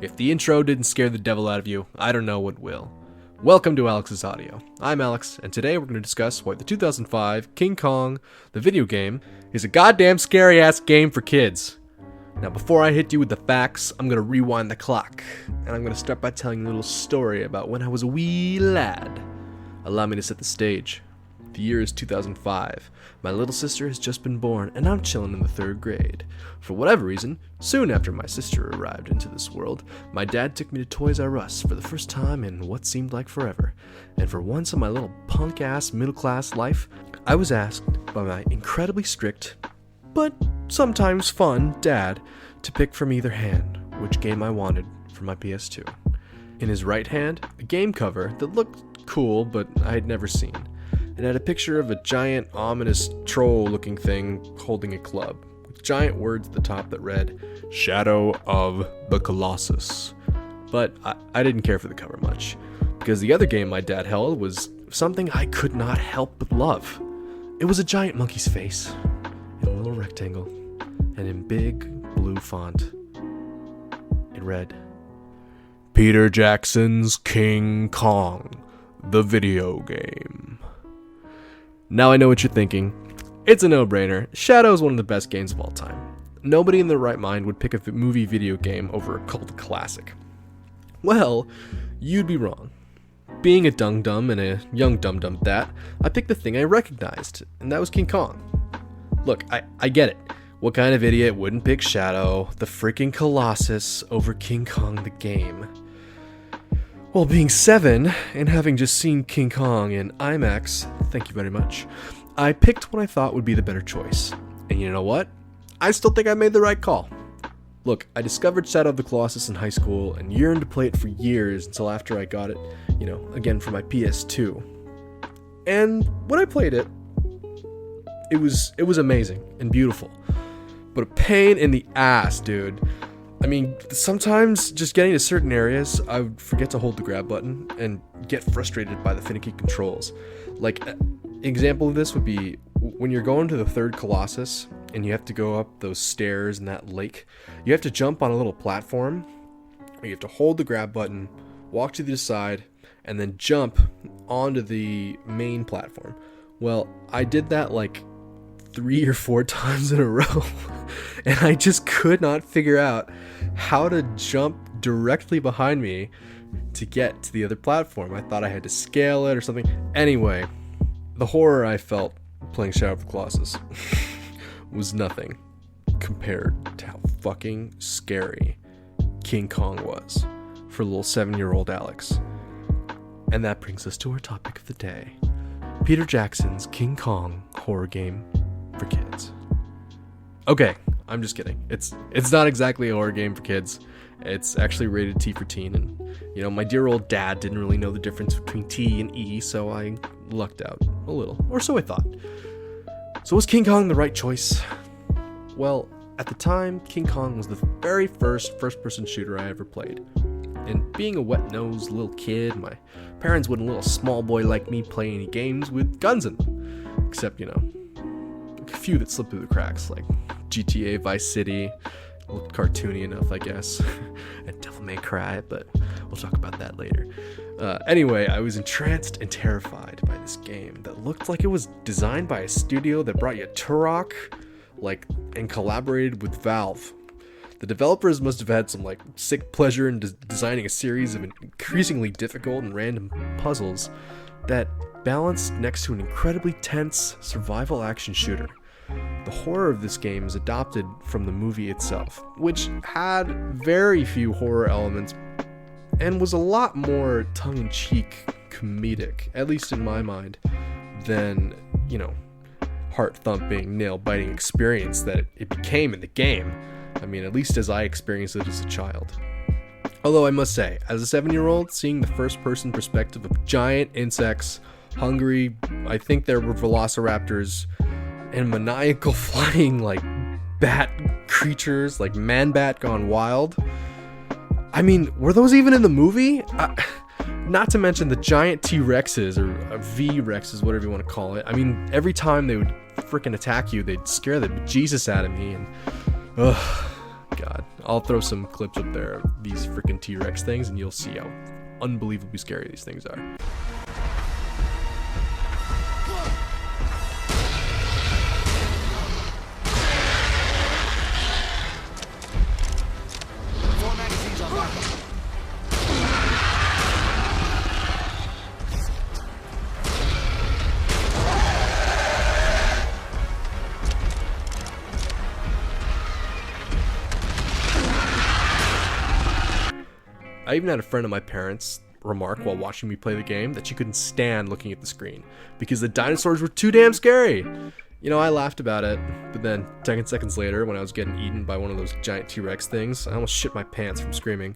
If the intro didn't scare the devil out of you, I don't know what will. Welcome to Alex's Audio. I'm Alex, and today we're going to discuss why the 2005 King Kong, the video game, is a goddamn scary-ass game for kids. Now, before I hit you with the facts, I'm going to rewind the clock, and I'm going to start by telling a little story about when I was a wee lad. Allow me to set the stage. The year is 2005. My little sister has just been born, and I'm chilling in the 3rd grade. For whatever reason, soon after my sister arrived into this world, my dad took me to Toys R Us for the first time in what seemed like forever. And for once in my little punk-ass middle-class life, I was asked by my incredibly strict, but sometimes fun, dad to pick from either hand which game I wanted for my PS2. In his right hand, a game cover that looked cool, but I had never seen. It had a picture of a giant, ominous, troll-looking thing holding a club, with giant words at the top that read, "Shadow of the Colossus." But I didn't care for the cover much, because the other game my dad held was something I could not help but love. It was a giant monkey's face, in a little rectangle, and in big, blue font. It read, "Peter Jackson's King Kong, the video game." Now I know what you're thinking. It's a no-brainer. Shadow is one of the best games of all time. Nobody in their right mind would pick a movie video game over a cult classic. Well, you'd be wrong. Being a dum-dum and a young dum-dum at that, I picked the thing I recognized, and that was King Kong. Look, I get it. What kind of idiot wouldn't pick Shadow, the freaking Colossus, over King Kong the game? Well, being 7 and having just seen King Kong in IMAX, thank you very much, I picked what I thought would be the better choice. And you know what? I still think I made the right call. Look, I discovered Shadow of the Colossus in high school and yearned to play it for years until after I got it, again for my PS2. And when I played it, it was amazing and beautiful. But a pain in the ass, dude. I mean, sometimes just getting to certain areas, I would forget to hold the grab button and get frustrated by the finicky controls. Like, an example of this would be when you're going to the 3rd Colossus and you have to go up those stairs in that lake, you have to jump on a little platform, or you have to hold the grab button, walk to the side, and then jump onto the main platform. Well, I did that like 3 or 4 times in a row, and I just could not figure out how to jump directly behind me to get to the other platform. I thought I had to scale it or something. Anyway, the horror I felt playing Shadow of the Colossus was nothing compared to how fucking scary King Kong was for little 7-year-old Alex. And that brings us to our topic of the day: Peter Jackson's King Kong horror game for kids. Okay, I'm just kidding. It's not exactly a horror game for kids. It's actually rated T for teen, and my dear old dad didn't really know the difference between T and E, so I lucked out a little, or so I thought. So was King Kong the right choice? Well, at the time, King Kong was the very first-person shooter I ever played. And being a wet-nosed little kid, my parents wouldn't let a small boy like me play any games with guns in them. Except, a few that slipped through the cracks, like GTA Vice City. Looked cartoony enough, I guess. And Devil May Cry, but we'll talk about that later. Anyway, I was entranced and terrified by this game that looked like it was designed by a studio that brought you Turok, and collaborated with Valve. The developers must have had some sick pleasure in designing a series of increasingly difficult and random puzzles that balanced next to an incredibly tense survival action shooter. The horror of this game is adopted from the movie itself, which had very few horror elements and was a lot more tongue-in-cheek comedic, at least in my mind, than, heart-thumping, nail-biting experience that it became in the game. I mean, at least as I experienced it as a child. Although I must say, as a 7-year-old, seeing the first-person perspective of giant insects, hungry, I think there were velociraptors, and maniacal flying bat creatures, like Man-Bat gone wild. I mean, were those even in the movie? Not to mention the giant T-Rexes, or V-Rexes, whatever you want to call it. I mean, every time they would freaking attack you, they'd scare the Jesus out of me, and God, I'll throw some clips up there of these freaking T-Rex things, and you'll see how unbelievably scary these things are. I even had a friend of my parents remark while watching me play the game that she couldn't stand looking at the screen because the dinosaurs were too damn scary. You know, I laughed about it, but then 10 seconds later, when I was getting eaten by one of those giant T-Rex things, I almost shit my pants from screaming.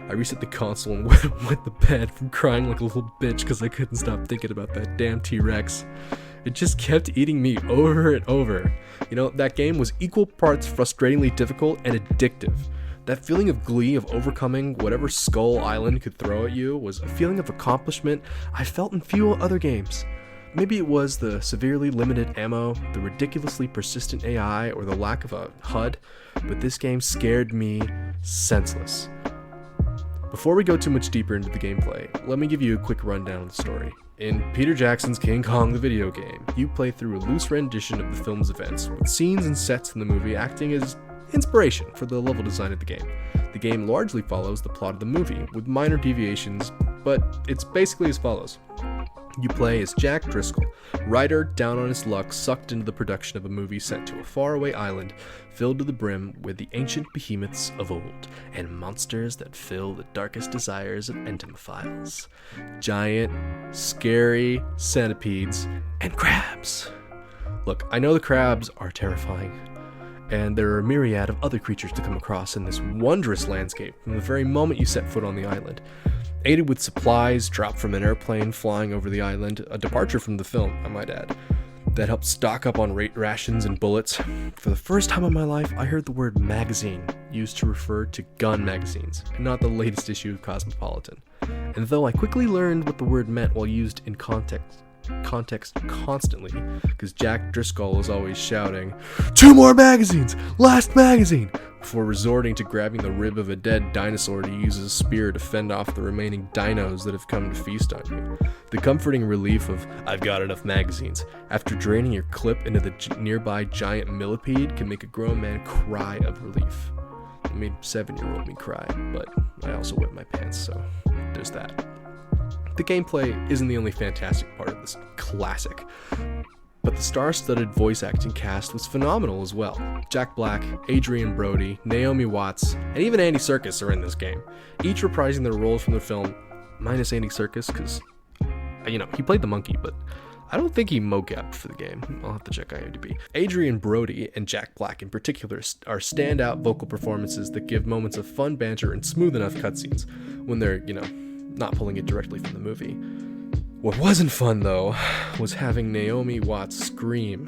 I reset the console and went to bed from crying like a little bitch because I couldn't stop thinking about that damn T-Rex. It just kept eating me over and over. You know, that game was equal parts frustratingly difficult and addictive. That feeling of glee of overcoming whatever Skull Island could throw at you was a feeling of accomplishment I felt in few other games. Maybe it was the severely limited ammo, the ridiculously persistent AI, or the lack of a HUD, but this game scared me senseless. Before we go too much deeper into the gameplay, let me give you a quick rundown of the story. In Peter Jackson's King Kong the video game, you play through a loose rendition of the film's events, with scenes and sets in the movie acting as inspiration for the level design of the game. The game largely follows the plot of the movie, with minor deviations, but it's basically as follows. You play as Jack Driscoll, writer down on his luck, sucked into the production of a movie sent to a faraway island filled to the brim with the ancient behemoths of old and monsters that fill the darkest desires of entomophiles. Giant, scary centipedes and crabs. Look, I know the crabs are terrifying, and there are a myriad of other creatures to come across in this wondrous landscape from the very moment you set foot on the island. Aided with supplies dropped from an airplane flying over the island, a departure from the film, I might add, that helped stock up on rations and bullets. For the first time in my life, I heard the word magazine used to refer to gun magazines, and not the latest issue of Cosmopolitan. And though I quickly learned what the word meant while used in context constantly, because Jack Driscoll is always shouting, "2 more magazines! Last magazine!" before resorting to grabbing the rib of a dead dinosaur to use as a spear to fend off the remaining dinos that have come to feast on you. The comforting relief of, "I've got enough magazines," after draining your clip into the nearby giant millipede can make a grown man cry of relief. It made 7-year-old me cry, but I also wet my pants, so there's that. The gameplay isn't the only fantastic part of this classic, but the star-studded voice acting cast was phenomenal as well. Jack Black, Adrian Brody, Naomi Watts, and even Andy Serkis are in this game, each reprising their roles from the film, minus Andy Serkis, because, he played the monkey, but I don't think he mocapped for the game. I'll have to check IMDb. Adrian Brody and Jack Black in particular are standout vocal performances that give moments of fun banter and smooth enough cutscenes when they're, not pulling it directly from the movie. What wasn't fun, though, was having Naomi Watts scream.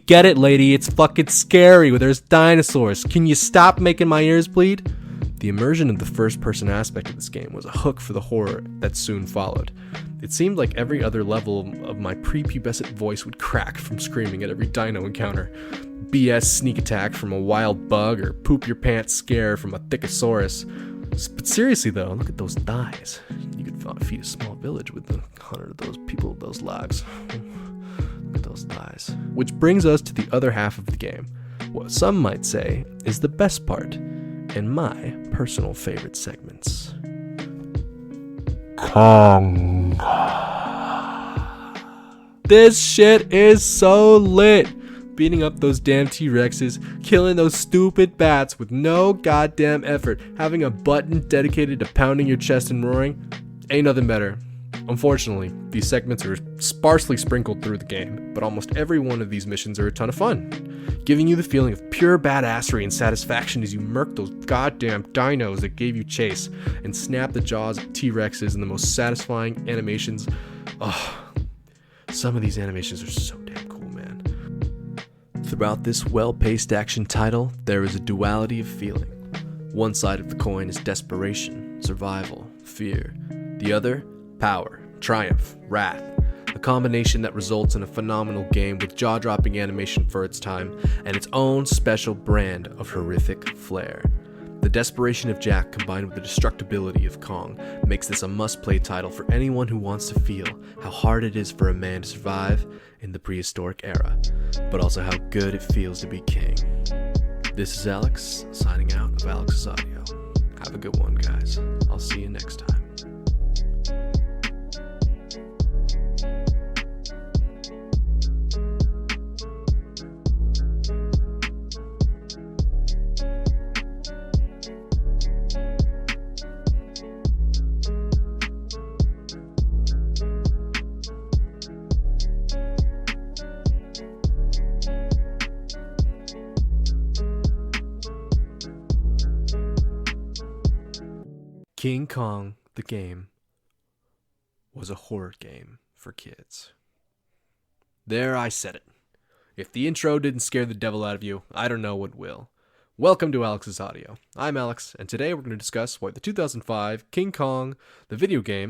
Get it, lady, it's fucking scary where there's dinosaurs. Can you stop making my ears bleed? The immersion of the first-person aspect of this game was a hook for the horror that soon followed. It seemed like every other level of my prepubescent voice would crack from screaming at every dino encounter. BS sneak attack from a wild bug, or poop your pants scare from a thickosaurus. But seriously though, look at those thighs. You could feed a small village with 100 of those people with those logs. Look at those thighs. Which brings us to the other half of the game. What some might say is the best part, and my personal favorite segments. Kong. This shit is so lit. Beating up those damn T-Rexes, killing those stupid bats with no goddamn effort, having a button dedicated to pounding your chest and roaring, ain't nothing better. Unfortunately, these segments are sparsely sprinkled through the game, but almost every one of these missions are a ton of fun, giving you the feeling of pure badassery and satisfaction as you murk those goddamn dinos that gave you chase and snap the jaws of T-Rexes in the most satisfying animations. Oh, some of these animations are so damn cool, man. Throughout this well-paced action title, there is a duality of feeling. One side of the coin is desperation, survival, fear. The other, power, triumph, wrath. A combination that results in a phenomenal game with jaw-dropping animation for its time and its own special brand of horrific flair. The desperation of Jack combined with the destructibility of Kong makes this a must-play title for anyone who wants to feel how hard it is for a man to survive in the prehistoric era, but also how good it feels to be king. This is Alex, signing out of Alex's Audio. Have a good one, guys. I'll see you next time. King Kong, the game, was a horror game for kids. There, I said it. If the intro didn't scare the devil out of you, I don't know what will. Welcome to Alex's Audio. I'm Alex, and today we're going to discuss why the 2005 King Kong, the video game,